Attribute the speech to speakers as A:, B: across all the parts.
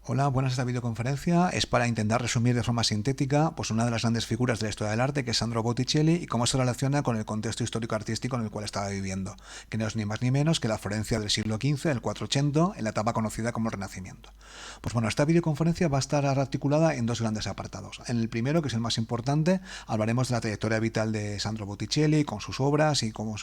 A: Hola, buenas. Esta videoconferencia es para intentar resumir de forma sintética una de las grandes figuras de la historia del arte, que es Sandro Botticelli, y cómo se relaciona con el contexto histórico-artístico en el cual estaba viviendo, que no es ni más ni menos que la Florencia del siglo XV, el 480, en la etapa conocida como el Renacimiento. Pues bueno, esta videoconferencia va a estar articulada en dos grandes apartados. En el primero, que es el más importante, hablaremos de la trayectoria vital de Sandro Botticelli, con sus obras y cómo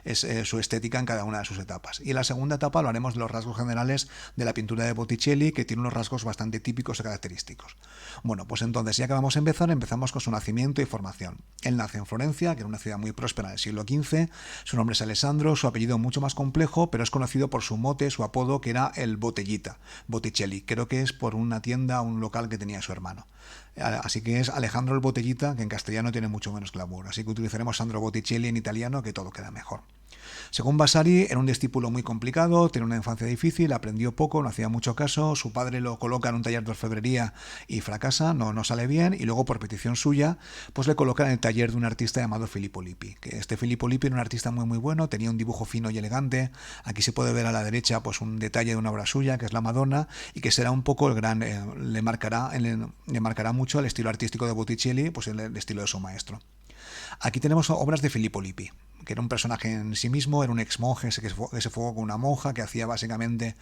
A: es su estética en cada una de sus etapas. Y en la segunda etapa hablaremos de los rasgos generales de la pintura de Botticelli, que tiene unos rasgos bastante típicos y característicos. Bueno, pues entonces, ya que vamos a empezar, empezamos con su nacimiento y formación. Él nace en Florencia, que era una ciudad muy próspera del siglo XV. Su nombre es Alessandro, su apellido mucho más complejo, pero es conocido por su mote, su apodo, que era el Botellita, Botticelli. Creo que es por una tienda, un local que tenía su hermano. Así que es Alejandro el Botellita, que en castellano tiene mucho menos glamour. Así que utilizaremos Sandro Botticelli en italiano, que todo queda mejor. Según Vasari, era un discípulo muy complicado, tenía una infancia difícil, aprendió poco, no hacía mucho caso, su padre lo coloca en un taller de orfebrería y fracasa, no sale bien, y luego por petición suya, pues le colocan en el taller de un artista llamado Filippo Lippi, que este Filippo Lippi era un artista muy bueno, tenía un dibujo fino y elegante. Aquí se puede ver a la derecha pues un detalle de una obra suya, que es la Madonna, y que será un poco el gran, le marcará mucho el estilo artístico de Botticelli, pues el estilo de su maestro. Aquí tenemos obras de Filippo Lippi, que era un personaje en sí mismo, era un ex monje que se fugó con una monja, que hacía básicamente,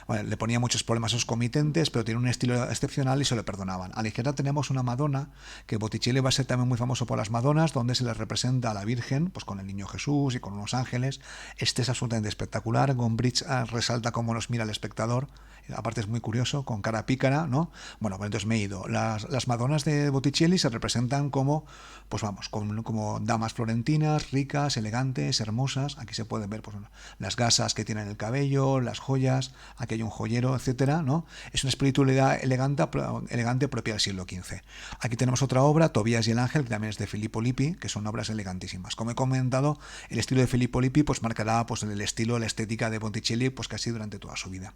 A: bueno, le ponía muchos problemas a sus comitentes, pero tiene un estilo excepcional y se lo perdonaban. A la izquierda tenemos una Madonna, que Botticelli va a ser también muy famoso por las Madonas, donde se le representa a la Virgen, pues con el niño Jesús y con unos ángeles. Este es absolutamente espectacular. Gombrich resalta cómo nos mira el espectador. Aparte es muy curioso, con cara pícara, ¿no? Bueno, pues entonces me he ido. Las Madonas de Botticelli se representan como, pues vamos, como damas florentinas, ricas, elegantes, hermosas. Aquí se pueden ver pues, las gasas que tienen en el cabello, las joyas, aquí hay un joyero, etcétera, ¿no? Es una espiritualidad elegante propia del siglo XV. Aquí tenemos otra obra, Tobías y el Ángel, que también es de Filippo Lippi, que son obras elegantísimas. Como he comentado, el estilo de Filippo Lippi pues marcará pues, el estilo, la estética de Botticelli pues casi durante toda su vida.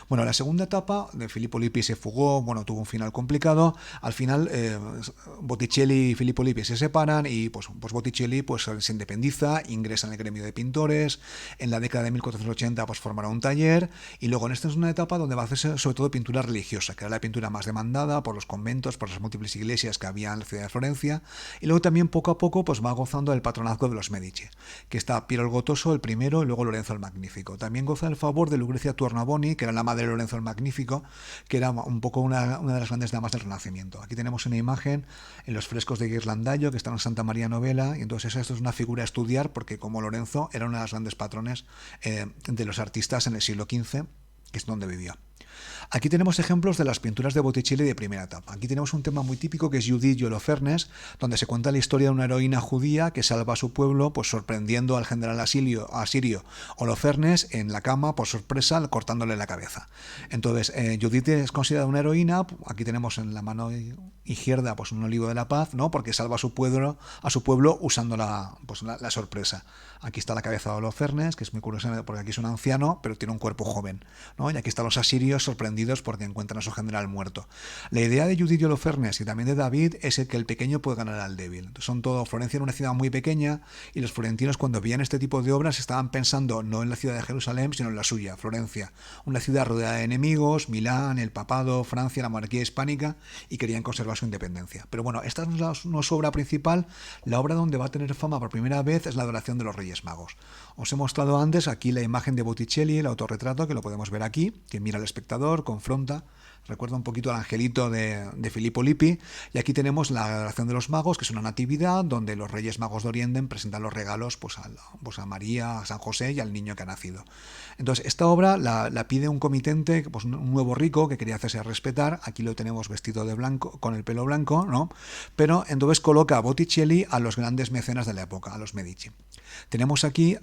A: Bueno, la segunda etapa de Filippo Lippi se fugó, bueno, tuvo un final complicado. Al final, Botticelli y Filippo Lippi se separan y pues Botticelli pues, se independiza, ingresa en el gremio de pintores. En la década de 1480 pues formará un taller y luego en esta es una etapa donde va a hacerse sobre todo pintura religiosa, que era la pintura más demandada por los conventos, por las múltiples iglesias que había en la ciudad de Florencia. Y luego también poco a poco pues va gozando del patronazgo de los Medici, que está Piero el Gotoso, el primero, y luego Lorenzo el Magnífico. También goza del favor de Lucrecia Tornabuoni, que era la madre de Lorenzo el Magnífico, que era un poco una de las grandes damas del Renacimiento. Aquí tenemos una imagen en los frescos de Ghirlandaio, que están en Santa María Novella, y entonces esto es una figura a estudiar, porque como Lorenzo era una de las grandes patrones de los artistas en el siglo XV, que es donde vivió. Aquí tenemos ejemplos de las pinturas de Botticelli de primera etapa. Aquí tenemos un tema muy típico que es Judith y Holofernes, donde se cuenta la historia de una heroína judía que salva a su pueblo, pues sorprendiendo al general asirio Holofernes en la cama por sorpresa, cortándole la cabeza. Entonces, Judith es considerada una heroína. Aquí tenemos en la mano izquierda pues un olivo de la paz, ¿no? Porque salva a su pueblo usando la sorpresa. Aquí está la cabeza de Holofernes, que es muy curioso porque aquí es un anciano, pero tiene un cuerpo joven, ¿no? Y aquí están los asirios sorprendidos porque encuentran a su general muerto. La idea de Judith y Holofernes y también de David es el que el pequeño puede ganar al débil. Son todo, Florencia era una ciudad muy pequeña y los florentinos cuando veían este tipo de obras estaban pensando no en la ciudad de Jerusalén, sino en la suya, Florencia. Una ciudad rodeada de enemigos, Milán, el papado, Francia, la monarquía hispánica, y querían conservar su independencia. Pero bueno, esta no es su obra principal. La obra donde va a tener fama por primera vez es la adoración de los Reyes Magos. Os he mostrado antes aquí la imagen de Botticelli, el autorretrato, que lo podemos ver aquí, que mira al espectador, confronta, recuerda un poquito al angelito de Filippo Lippi. Y aquí tenemos la adoración de los magos, que es una natividad donde los Reyes Magos de Oriente presentan los regalos a María, a San José y al niño que ha nacido. Entonces, esta obra la pide un comitente, pues un nuevo rico que quería hacerse respetar. Aquí lo tenemos vestido de blanco, con el pelo blanco, ¿no? Pero entonces coloca a Botticelli a los grandes mecenas de la época, a los Medici. Tenemos aquí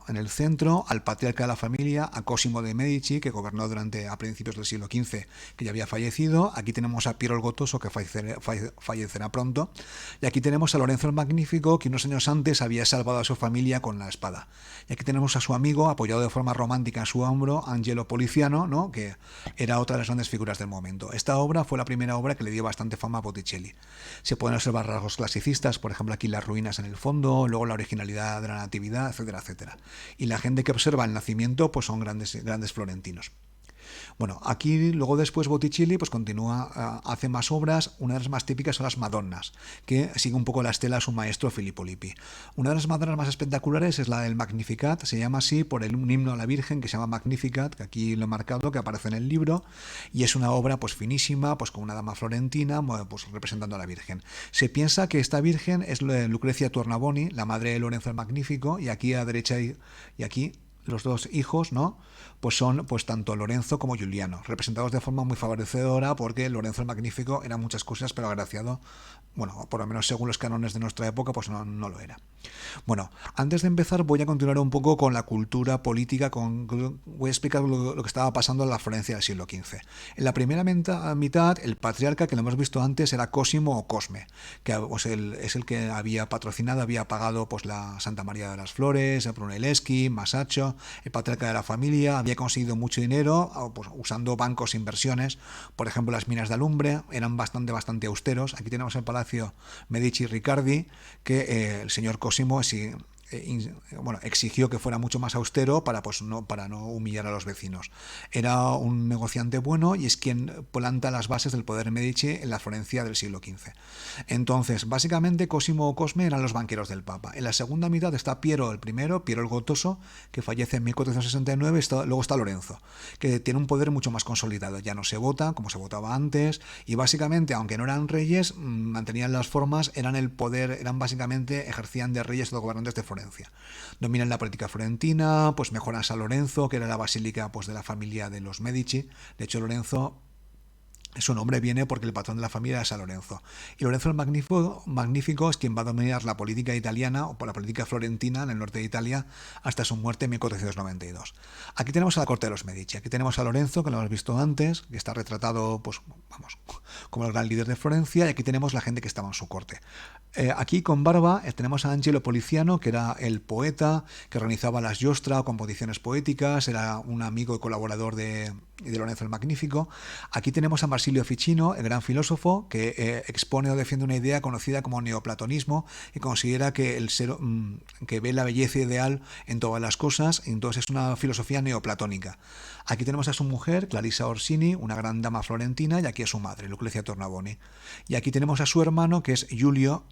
A: en el centro al patriarca de la familia, a Cosimo de Medici, que gobernó a principios del siglo XV, que ya había fallecido. Aquí tenemos a Piero el Gotoso, que fallecerá pronto. Y aquí tenemos a Lorenzo el Magnífico, que unos años antes había salvado a su familia con la espada. Y aquí tenemos a su amigo, apoyado de forma romántica en su hombro, Angelo Poliziano, ¿no? Que era otra de las grandes figuras del momento. Esta obra fue la primera obra que le dio bastante fama a Botticelli. Se pueden observar rasgos clasicistas, por ejemplo aquí las ruinas en el fondo, luego la originalidad de la natividad, etcétera, etcétera. Y la gente que observa el nacimiento pues son grandes florentinos. Bueno, aquí luego después Botticelli pues continúa, hace más obras. Una de las más típicas son las Madonnas, que sigue un poco la estela a su maestro Filippo Lippi. Una de las Madonnas más espectaculares es la del Magnificat, se llama así por un himno a la Virgen que se llama Magnificat, que aquí lo he marcado, que aparece en el libro, y es una obra pues finísima, pues con una dama florentina, pues representando a la Virgen. Se piensa que esta Virgen es Lucrecia Tornabuoni, la madre de Lorenzo el Magnífico, y aquí a derecha y aquí los dos hijos, ¿no? Pues son pues tanto Lorenzo como Giuliano, representados de forma muy favorecedora, porque Lorenzo el Magnífico era muchas cosas, pero agraciado, bueno, por lo menos según los cánones de nuestra época, pues no lo era. Bueno, antes de empezar voy a continuar un poco con la cultura política, voy a explicar lo que estaba pasando en la Florencia del siglo XV. En la primera mitad, el patriarca, que lo hemos visto antes, era Cosimo o Cosme, que pues, es el que había patrocinado, había pagado pues la Santa María de las Flores, Brunelleschi, Masaccio, el patriarca de la familia, había conseguido mucho dinero pues, usando bancos e inversiones. Por ejemplo, las minas de alumbre eran bastante austeros. Aquí tenemos el Palacio Medici Riccardi, que el señor Cosimo exigió que fuera mucho más austero para no humillar a los vecinos. Era un negociante bueno y es quien planta las bases del poder Medici en la Florencia del siglo XV. Entonces, básicamente, Cosimo o Cosme eran los banqueros del Papa. En la segunda mitad está Piero el I, Piero el Gotoso, que fallece en 1469, luego está Lorenzo, que tiene un poder mucho más consolidado. Ya no se vota como se votaba antes y básicamente, aunque no eran reyes, mantenían las formas, eran el poder, básicamente ejercían de reyes o de gobernantes de Florencia. Dominan la política florentina, pues mejoran San Lorenzo, que era la basílica pues de la familia de los Medici. De hecho, Lorenzo, su nombre viene porque el patrón de la familia era San Lorenzo. Y Lorenzo el Magnífico es quien va a dominar la política italiana o por la política florentina en el norte de Italia hasta su muerte en 1492. Aquí tenemos a la corte de los Medici. Aquí tenemos a Lorenzo, que lo hemos visto antes, que está retratado, pues vamos, como el gran líder de Florencia, y aquí tenemos la gente que estaba en su corte. Aquí con barba tenemos a Angelo Poliziano, que era el poeta que organizaba las giostra o composiciones poéticas, era un amigo y colaborador de Lorenzo el Magnífico. Aquí tenemos a Marsilio Ficino, el gran filósofo, que expone o defiende una idea conocida como neoplatonismo, y considera que el ser, que ve la belleza ideal en todas las cosas, entonces es una filosofía neoplatónica. Aquí tenemos a su mujer, Clarissa Orsini, una gran dama florentina, y aquí a su madre, Lucrecia Tornabuoni. Y aquí tenemos a su hermano, que es Giulio,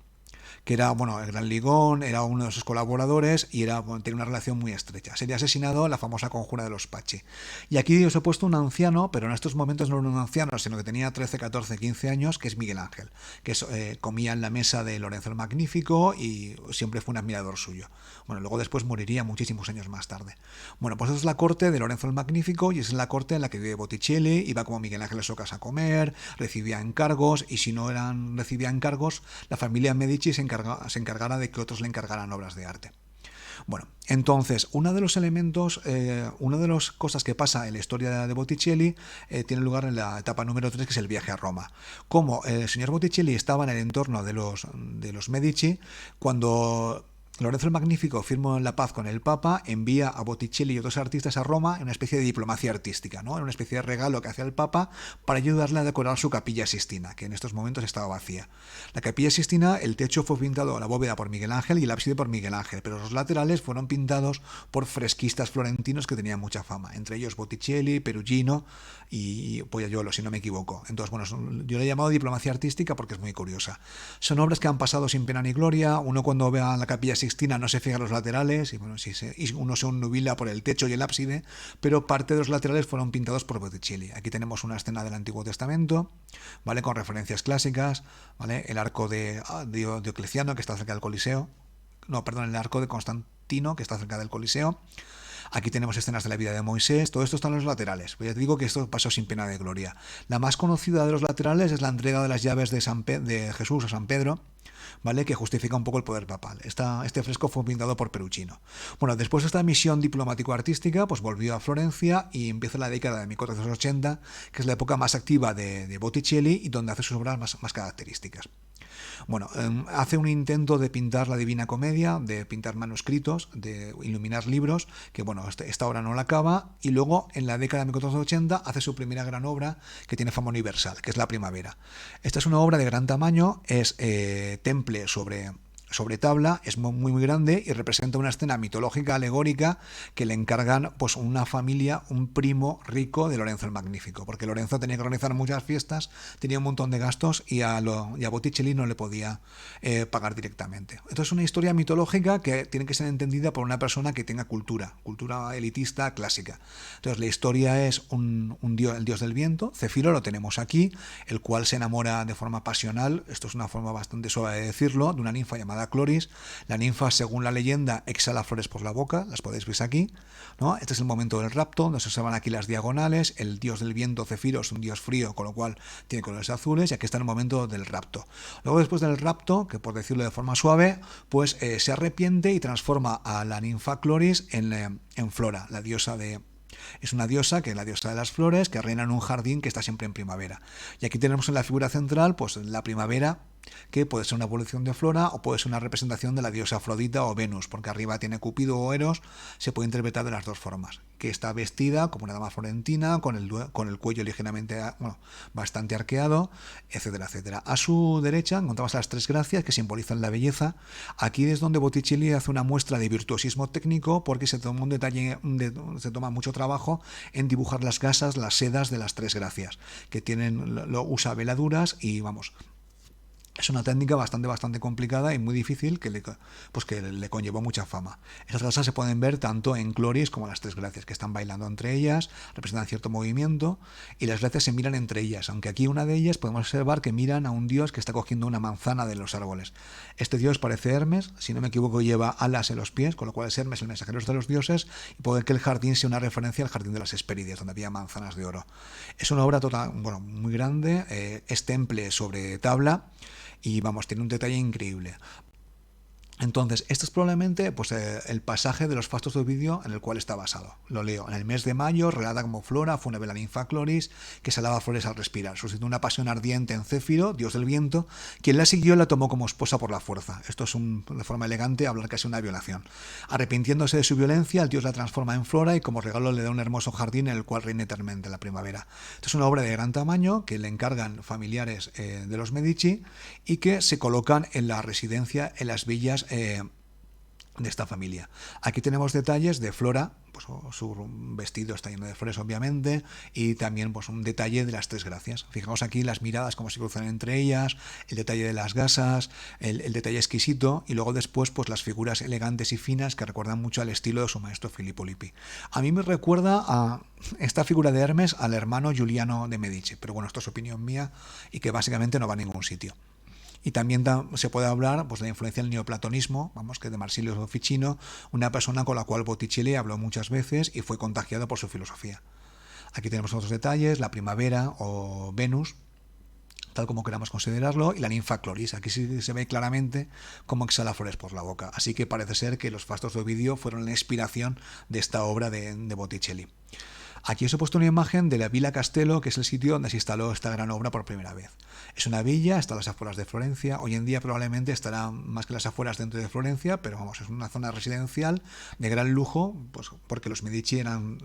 A: que era el gran ligón, era uno de sus colaboradores y tenía una relación muy estrecha. Sería asesinado en la famosa conjura de los Pacci. Y aquí os he puesto un anciano, pero en estos momentos no era un anciano, sino que tenía 13, 14, 15 años, que es Miguel Ángel, que comía en la mesa de Lorenzo el Magnífico y siempre fue un admirador suyo. Luego después moriría muchísimos años más tarde. Pues esa es la corte de Lorenzo el Magnífico y es la corte en la que vive Botticelli, iba como Miguel Ángel a su casa a comer, recibía encargos y si no recibía encargos, la familia Medici se encargara de que otros le encargaran obras de arte. Entonces, uno de los elementos, una de las cosas que pasa en la historia de Botticelli tiene lugar en la etapa número 3, que es el viaje a Roma. Como el señor Botticelli estaba en el entorno de los Medici, cuando Lorenzo el Magnífico firma la paz con el Papa, envía a Botticelli y otros artistas a Roma en una especie de diplomacia artística, ¿no? En una especie de regalo que hacía el Papa para ayudarle a decorar su Capilla Sixtina, que en estos momentos estaba vacía. La Capilla Sixtina, el techo fue pintado a la bóveda por Miguel Ángel y el ábside por Miguel Ángel, pero los laterales fueron pintados por fresquistas florentinos que tenían mucha fama, entre ellos Botticelli, Perugino y Pollaiuolo, si no me equivoco. Entonces, yo le he llamado diplomacia artística porque es muy curiosa. Son obras que han pasado sin pena ni gloria. Uno cuando ve a la Capilla Sixtina no se fija en los laterales y uno se nubila por el techo y el ábside, pero parte de los laterales fueron pintados por Botticelli. Aquí tenemos una escena del Antiguo Testamento, ¿vale? Con referencias clásicas, ¿vale? El arco de Diocleciano, que está cerca del Coliseo. El arco de Constantino, que está cerca del Coliseo. Aquí tenemos escenas de la vida de Moisés. Todo esto está en los laterales. Ya te digo que esto pasó sin pena de gloria. La más conocida de los laterales es la entrega de las llaves de Jesús a San Pedro, ¿vale? Que justifica un poco el poder papal. Este fresco fue pintado por Perugino. Después de esta misión diplomático-artística, pues volvió a Florencia y empieza la década de 1480, que es la época más activa de Botticelli y donde hace sus obras más características. Hace un intento de pintar la Divina Comedia, de pintar manuscritos, de iluminar libros, que esta obra no la acaba, y luego en la década de 1480 hace su primera gran obra que tiene fama universal, que es La Primavera. Esta es una obra de gran tamaño, es temple sobre sobre tabla, es muy grande y representa una escena mitológica alegórica que le encargan pues una familia, un primo rico de Lorenzo el Magnífico, porque Lorenzo tenía que organizar muchas fiestas, tenía un montón de gastos y a Botticelli no le podía pagar directamente. Entonces es una historia mitológica que tiene que ser entendida por una persona que tenga cultura elitista clásica. Entonces la historia es el dios del viento, Cefiro, lo tenemos aquí, el cual se enamora de forma pasional, esto es una forma bastante suave de decirlo, de una ninfa llamada Cloris. La ninfa, según la leyenda, exhala flores por la boca, las podéis ver aquí, ¿no? Este es el momento del rapto, donde se observan aquí las diagonales, el dios del viento, Cefiro, es un dios frío, con lo cual tiene colores azules, y aquí está el momento del rapto. Luego, después del rapto, que por decirlo de forma suave, pues se arrepiente y transforma a la ninfa Cloris en Flora, la diosa de... Es una diosa, que es la diosa de las flores, que reina en un jardín que está siempre en primavera. Y aquí tenemos en la figura central, pues la primavera, que puede ser una evolución de Flora o puede ser una representación de la diosa Afrodita o Venus, porque arriba tiene Cupido o Eros, se puede interpretar de las dos formas, que está vestida como una dama florentina, con el cuello ligeramente, bastante arqueado, etcétera, etcétera. A su derecha encontramos las tres gracias que simbolizan la belleza. Aquí es donde Botticelli hace una muestra de virtuosismo técnico, porque se toma un detalle, se toma mucho trabajo en dibujar las gasas, las sedas de las tres gracias, que usa veladuras y es una técnica bastante complicada y muy difícil que le conllevó mucha fama. Esas gasas se pueden ver tanto en Cloris como en las tres gracias, que están bailando entre ellas, representan cierto movimiento, y las gracias se miran entre ellas, aunque aquí una de ellas podemos observar que miran a un dios que está cogiendo una manzana de los árboles. Este dios parece Hermes, si no me equivoco lleva alas en los pies, con lo cual es Hermes el mensajero de los dioses, y puede que el jardín sea una referencia al jardín de las Hespérides, donde había manzanas de oro. Es una obra muy grande, es temple sobre tabla, y tiene un detalle increíble. Entonces, este es probablemente el pasaje de los fastos de Ovidio en el cual está basado. Lo leo. En el mes de mayo, relata como Flora, fúnebre la ninfa Cloris, que se alaba flores al respirar. Suscitó una pasión ardiente en Céfiro, dios del viento, quien la siguió y la tomó como esposa por la fuerza. Esto es de forma elegante hablar casi de una violación. Arrepintiéndose de su violencia, el dios la transforma en Flora y como regalo le da un hermoso jardín en el cual reina eternamente la primavera. Esto es una obra de gran tamaño que le encargan familiares de los Medici y que se colocan en la residencia, en las villas de esta familia. Aquí tenemos detalles de Flora, su vestido está lleno de flores obviamente, y también un detalle de las tres gracias. Fijaos aquí las miradas como se cruzan entre ellas, el detalle de las gasas, el detalle exquisito, y luego después las figuras elegantes y finas que recuerdan mucho al estilo de su maestro Filippo Lippi. A mí me recuerda a esta figura de Hermes al hermano Giuliano de Medici, pero esto es opinión mía y que básicamente no va a ningún sitio. Y también se puede hablar de la influencia del neoplatonismo, que de Marsilio Ficino, una persona con la cual Botticelli habló muchas veces y fue contagiado por su filosofía. Aquí tenemos otros detalles, la primavera o Venus, tal como queramos considerarlo, y la ninfa Cloris. Aquí sí se ve claramente cómo exhala flores por la boca. Así que parece ser que los fastos de Ovidio fueron la inspiración de esta obra de Botticelli. Aquí os he puesto una imagen de la Villa Castello, que es el sitio donde se instaló esta gran obra por primera vez. Es una villa, está a las afueras de Florencia. Hoy en día probablemente estará más que las afueras dentro de Florencia, pero es una zona residencial de gran lujo, porque los Medici eran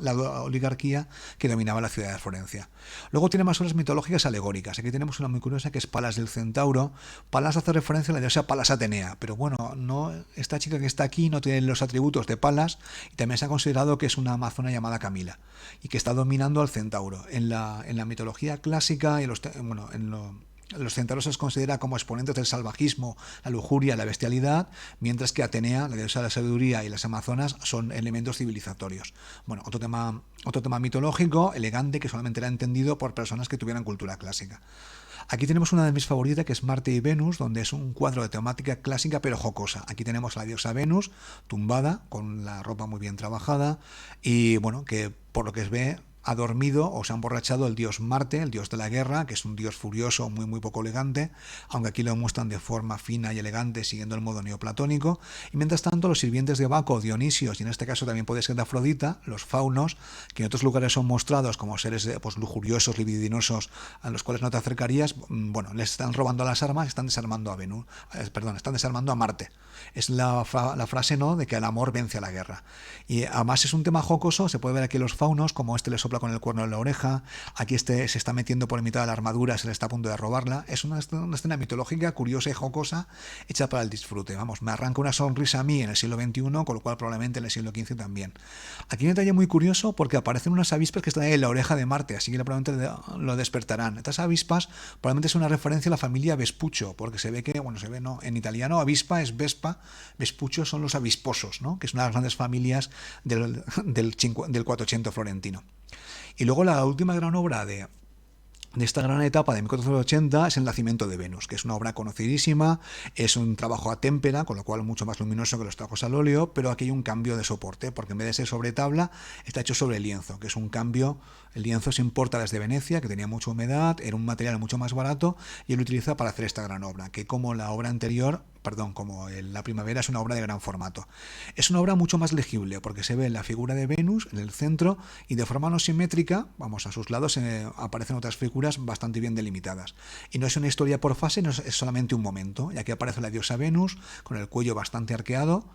A: la oligarquía que dominaba la ciudad de Florencia. Luego tiene más obras mitológicas alegóricas. Aquí tenemos una muy curiosa que es Palas del Centauro. Palas hace referencia a la diosa Palas Atenea, pero esta chica que está aquí no tiene los atributos de Palas, y también se ha considerado que es una amazona llamada Camila y que está dominando al centauro. En la mitología clásica y los centauros se les considera como exponentes del salvajismo, la lujuria, la bestialidad, mientras que Atenea, la diosa de la sabiduría, y las amazonas son elementos civilizatorios. Otro tema mitológico, elegante, que solamente era entendido por personas que tuvieran cultura clásica. Aquí tenemos una de mis favoritas, que es Marte y Venus, donde es un cuadro de temática clásica pero jocosa. Aquí tenemos a la diosa Venus tumbada, con la ropa muy bien trabajada, y que por lo que se ve ha dormido o se ha emborrachado el dios Marte, el dios de la guerra, que es un dios furioso, muy poco elegante, aunque aquí lo muestran de forma fina y elegante, siguiendo el modo neoplatónico. Y mientras tanto, los sirvientes de Baco, Dionisios, y en este caso también puede ser de Afrodita, los faunos, que en otros lugares son mostrados como seres lujuriosos, libidinosos, a los cuales no te acercarías, les están robando las armas, están desarmando a están desarmando a Marte. Es la frase de que el amor vence a la guerra. Y además es un tema jocoso, se puede ver aquí los faunos, como les sopla sopla con el cuerno en la oreja, aquí se está metiendo por mitad de la armadura, se le está a punto de robarla. Es una escena mitológica, curiosa y jocosa, hecha para el disfrute. Vamos, me arranca una sonrisa a mí en el siglo XXI, con lo cual probablemente en el siglo XV también. Aquí hay un detalle muy curioso porque aparecen unas avispas que están ahí en la oreja de Marte, así que probablemente lo despertarán. Estas avispas probablemente es una referencia a la familia Vespuccio, porque se ve que, bueno, se ve, no, en italiano avispa es Vespa, Vespuccio son los avisposos, ¿no? Que es una de las grandes familias del 400 florentino. Y luego la última gran obra de esta gran etapa de 1480 es El nacimiento de Venus, que es una obra conocidísima, es un trabajo a témpera, con lo cual mucho más luminoso que los trabajos al óleo, pero aquí hay un cambio de soporte, porque en vez de ser sobre tabla, está hecho sobre lienzo, que es un cambio. El lienzo se importa desde Venecia, que tenía mucha humedad, era un material mucho más barato, y él lo utiliza para hacer esta gran obra, que como la obra anterior, como La primavera, es una obra de gran formato. Es una obra mucho más legible, porque se ve la figura de Venus en el centro, y de forma no simétrica, vamos, a sus lados aparecen otras figuras bastante bien delimitadas. Y no es una historia por fase, no es solamente un momento, ya que aparece la diosa Venus, con el cuello bastante arqueado,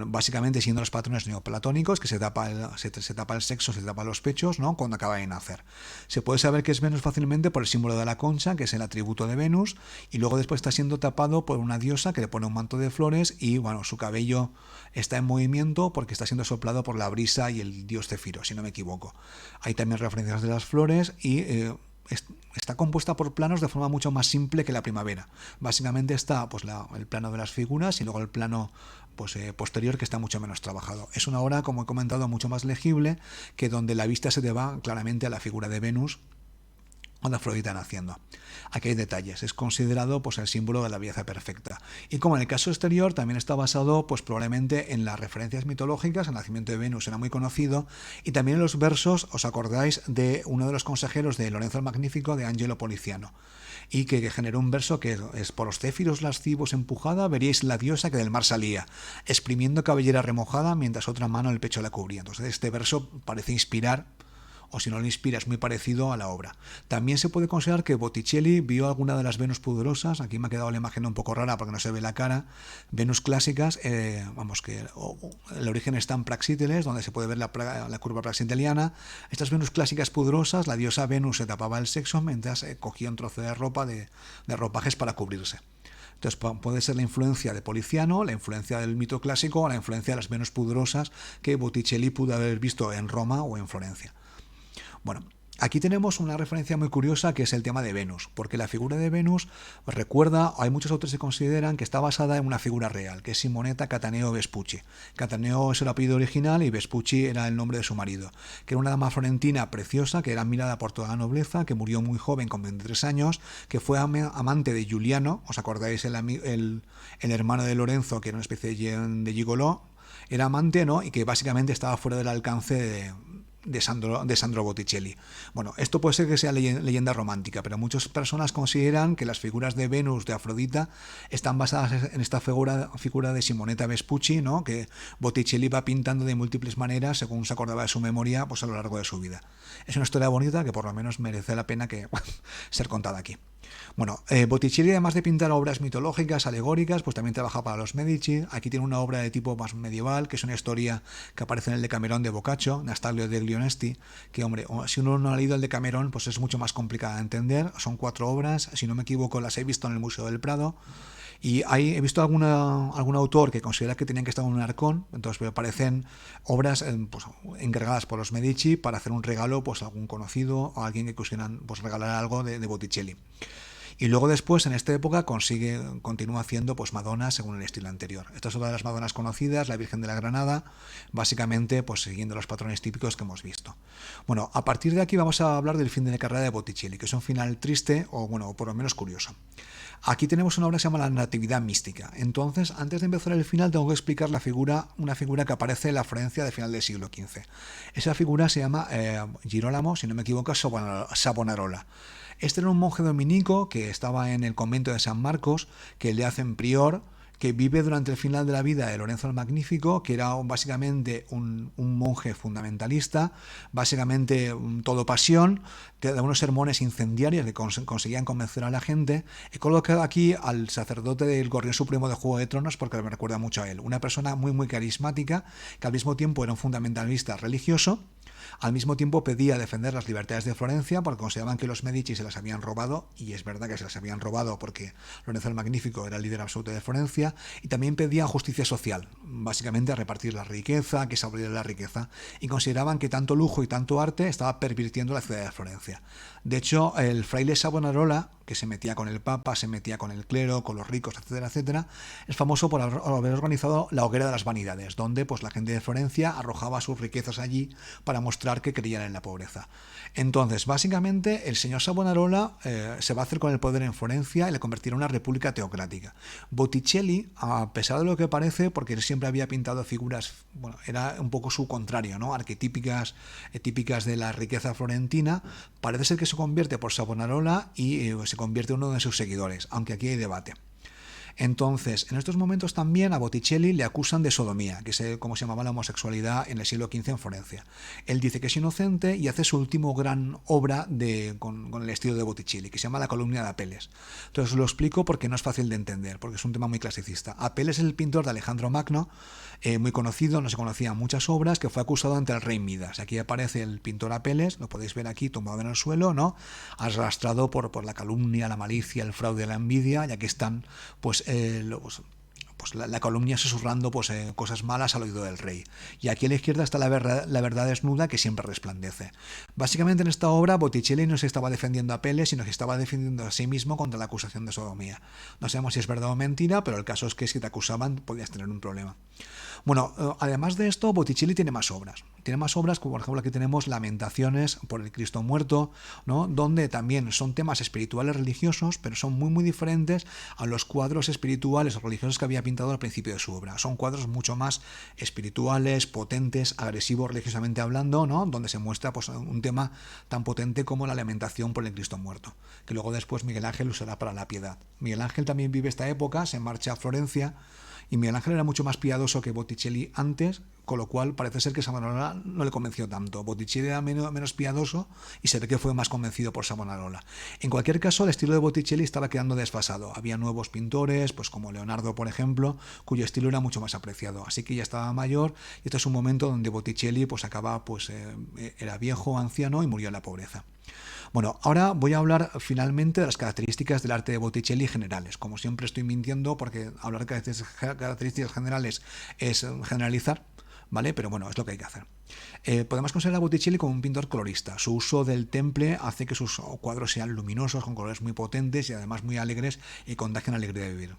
A: básicamente siguiendo los patrones neoplatónicos, que se tapa el sexo, se tapa los pechos, ¿no? Cuando acaba de nacer. Se puede saber que es Venus fácilmente por el símbolo de la concha, que es el atributo de Venus, y luego después está siendo tapado por una diosa que le pone un manto de flores y, bueno, su cabello está en movimiento porque está siendo soplado por la brisa y el dios Cefiro, si no me equivoco. Hay también referencias de las flores y está compuesta por planos de forma mucho más simple que la primavera. Básicamente está pues el plano de las figuras y luego el plano posterior, que está mucho menos trabajado. Es una obra, como he comentado, mucho más legible, que donde la vista se te va claramente a la figura de Venus o de Afrodita naciendo. Aquí hay detalles, es considerado pues el símbolo de la belleza perfecta. Y como en el caso exterior, también está basado pues probablemente en las referencias mitológicas. El nacimiento de Venus era muy conocido, y también en los versos, os acordáis de uno de los consejeros de Lorenzo el Magnífico, de Angelo Poliziano, y que generó un verso que es: por los céfiros lascivos empujada, veríais la diosa que del mar salía, exprimiendo cabellera remojada, mientras otra mano el pecho la cubría. Entonces este verso parece inspirar, o si no lo inspira, es muy parecido a la obra. También se puede considerar que Botticelli vio alguna de las Venus pudorosas. Aquí me ha quedado la imagen un poco rara porque no se ve la cara. Venus clásicas, vamos, que el origen está en Praxíteles, donde se puede ver la curva praxiteliana. Estas Venus clásicas pudorosas, la diosa Venus se tapaba el sexo mientras cogía un trozo de ropa, de ropajes para cubrirse. Entonces puede ser la influencia de Poliziano, la influencia del mito clásico, o la influencia de las Venus pudorosas que Botticelli pudo haber visto en Roma o en Florencia. Bueno, aquí tenemos una referencia muy curiosa, que es el tema de Venus, porque la figura de Venus recuerda, hay muchos autores que consideran que está basada en una figura real, que es Simonetta Cataneo Vespucci. Cataneo es el apellido original y Vespucci era el nombre de su marido, que era una dama florentina preciosa, que era admirada por toda la nobleza, que murió muy joven, con 23 años, que fue amante de Giuliano. ¿Os acordáis? El hermano de Lorenzo, que era una especie de gigoló, era amante, ¿no? Y que básicamente estaba fuera del alcance de Sandro Botticelli. Bueno, esto puede ser que sea leyenda romántica, pero muchas personas consideran que las figuras de Venus, de Afrodita, están basadas en esta figura de Simonetta Vespucci, ¿no? Que Botticelli va pintando de múltiples maneras según se acordaba de su memoria, pues a lo largo de su vida. Es una historia bonita que por lo menos merece la pena que ser contada aquí. Bueno, Botticelli, además de pintar obras mitológicas, alegóricas, pues también trabaja para los Medici. Aquí tiene una obra de tipo más medieval, que es una historia que aparece en el Decamerón de Boccaccio, Nastalio degli Onesti, que, hombre, si uno no ha leído el Decamerón, pues es mucho más complicada de entender. Son 4 obras, si no me equivoco, las he visto en el Museo del Prado. Y he visto algún autor que considera que tenían que estar en un arcón. Entonces me parecen obras pues, encargadas por los Medici para hacer un regalo pues, a algún conocido o a alguien que quisieran pues, regalar algo de Botticelli. Y luego después, en esta época, continúa haciendo pues Madonna según el estilo anterior. Esta es otra de las Madonas conocidas, la Virgen de la Granada, básicamente pues siguiendo los patrones típicos que hemos visto. Bueno, a partir de aquí vamos a hablar del fin de carrera de Botticelli, que es un final triste o, bueno, por lo menos curioso. Aquí tenemos una obra que se llama La Natividad Mística. Entonces, antes de empezar el final, tengo que explicar una figura que aparece en la Florencia del final del siglo XV. Esa figura se llama Girolamo, si no me equivoco, Savonarola. Este era un monje dominico que estaba en el convento de San Marcos, que le hacen prior, que vive durante el final de la vida de Lorenzo el Magnífico, que era básicamente un monje fundamentalista, básicamente todo pasión, que da unos sermones incendiarios que conseguían convencer a la gente. He colocado aquí al sacerdote del Gorrión Supremo de Juego de Tronos porque me recuerda mucho a él, una persona muy carismática, que al mismo tiempo era un fundamentalista religioso. Al mismo tiempo pedía defender las libertades de Florencia porque consideraban que los Medici se las habían robado, y es verdad que se las habían robado porque Lorenzo el Magnífico era el líder absoluto de Florencia, y también pedía justicia social, básicamente repartir la riqueza, que se abriera la riqueza, y consideraban que tanto lujo y tanto arte estaba pervirtiendo la ciudad de Florencia. De hecho, el fraile Savonarola, que se metía con el Papa, se metía con el clero, con los ricos, etcétera, etcétera, es famoso por haber organizado la Hoguera de las Vanidades, donde pues la gente de Florencia arrojaba sus riquezas allí para mostrar que creían en la pobreza. Entonces, básicamente, el señor Savonarola se va a hacer con el poder en Florencia y le convertirá en una república teocrática. Botticelli, a pesar de lo que parece, porque él siempre había pintado figuras, bueno, era un poco su contrario, ¿no? Arquetípicas, típicas de la riqueza florentina, parece ser que se convierte por Savonarola y se convierte en uno de sus seguidores, aunque aquí hay debate. Entonces, en estos momentos también a Botticelli le acusan de sodomía, que es como se llamaba la homosexualidad en el siglo XV en Florencia. Él dice que es inocente y hace su último gran obra con el estilo de Botticelli, que se llama La columna de Apeles. Entonces os lo explico porque no es fácil de entender, porque es un tema muy clasicista. Apeles es el pintor de Alejandro Magno, muy conocido, no se conocían muchas obras, que fue acusado ante el rey Midas. Aquí aparece el pintor Apeles, lo podéis ver aquí tumbado en el suelo, ¿no? Arrastrado por la calumnia, la malicia, el fraude, la envidia, ya que están pues la calumnia susurrando cosas malas al oído del rey. Y aquí a la izquierda está la verdad desnuda que siempre resplandece. Básicamente en esta obra Botticelli no se estaba defendiendo a Apeles, sino que estaba defendiendo a sí mismo contra la acusación de sodomía. No sabemos si es verdad o mentira, pero el caso es que si te acusaban podías tener un problema. Bueno, además de esto, Botticelli tiene más obras. Tiene más obras, como por ejemplo aquí tenemos Lamentaciones por el Cristo muerto, ¿no? Donde también son temas espirituales religiosos, pero son muy diferentes a los cuadros espirituales o religiosos que había pintado al principio de su obra. Son cuadros mucho más espirituales, potentes, agresivos religiosamente hablando, ¿no? Donde se muestra pues, un tema tan potente como la Lamentación por el Cristo muerto, que luego después Miguel Ángel usará para la piedad. Miguel Ángel también vive esta época, se marcha a Florencia, y Miguel Ángel era mucho más piadoso que Botticelli antes, con lo cual parece ser que Savonarola no le convenció tanto. Botticelli era menos piadoso y se ve que fue más convencido por Savonarola. En cualquier caso, el estilo de Botticelli estaba quedando desfasado. Había nuevos pintores, pues como Leonardo, por ejemplo, cuyo estilo era mucho más apreciado. Así que ya estaba mayor y este es un momento donde Botticelli pues acaba, era viejo, anciano y murió en la pobreza. Bueno, ahora voy a hablar finalmente de las características del arte de Botticelli generales. Como siempre estoy mintiendo porque hablar de características generales es generalizar, ¿vale? Pero bueno, es lo que hay que hacer. Podemos considerar a Botticelli como un pintor colorista. Su uso del temple hace que sus cuadros sean luminosos, con colores muy potentes y además muy alegres y contagien alegría de vivir.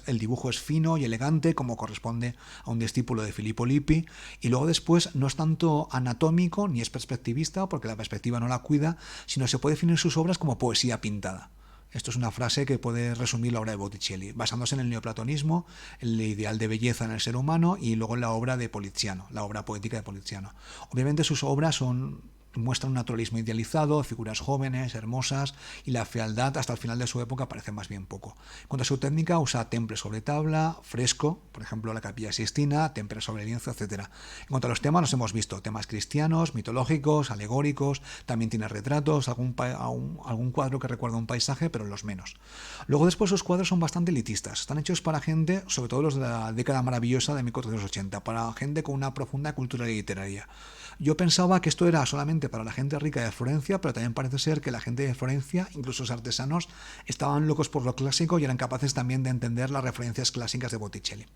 A: El dibujo es fino y elegante, como corresponde a un discípulo de Filippo Lippi, y luego después no es tanto anatómico ni es perspectivista, porque la perspectiva no la cuida, sino se puede definir sus obras como poesía pintada. Esto es una frase que puede resumir la obra de Botticelli, basándose en el neoplatonismo, el ideal de belleza en el ser humano y luego en la obra de Poliziano, la obra poética de Poliziano. Obviamente sus obras muestran un naturalismo idealizado, figuras jóvenes, hermosas, y la fealdad hasta el final de su época parece más bien poco. En cuanto a su técnica, usa temple sobre tabla, fresco, por ejemplo la Capilla Sixtina, témpera sobre lienzo, etc. En cuanto a los temas, los hemos visto temas cristianos, mitológicos, alegóricos, también tiene retratos, algún cuadro que recuerda un paisaje, pero los menos. Luego después sus cuadros son bastante elitistas, están hechos para gente, sobre todo los de la década maravillosa de 1480, para gente con una profunda cultura literaria. Yo pensaba que esto era solamente para la gente rica de Florencia, pero también parece ser que la gente de Florencia, incluso los artesanos, estaban locos por lo clásico y eran capaces también de entender las referencias clásicas de Botticelli.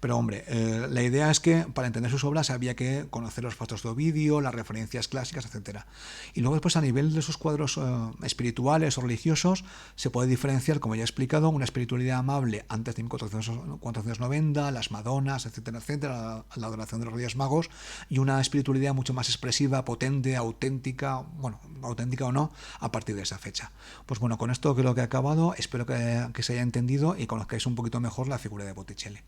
A: Pero hombre, la idea es que para entender sus obras había que conocer los fastos de Ovidio, las referencias clásicas, etc. Y luego después a nivel de sus cuadros espirituales o religiosos se puede diferenciar, como ya he explicado, una espiritualidad amable antes de 1490, las Madonas, etcétera, etcétera, la adoración de los Reyes Magos, y una espiritualidad mucho más expresiva, potente, auténtica, bueno, auténtica o no, a partir de esa fecha. Pues bueno, con esto creo que he acabado, espero que se haya entendido y conozcáis un poquito mejor la figura de Botticelli.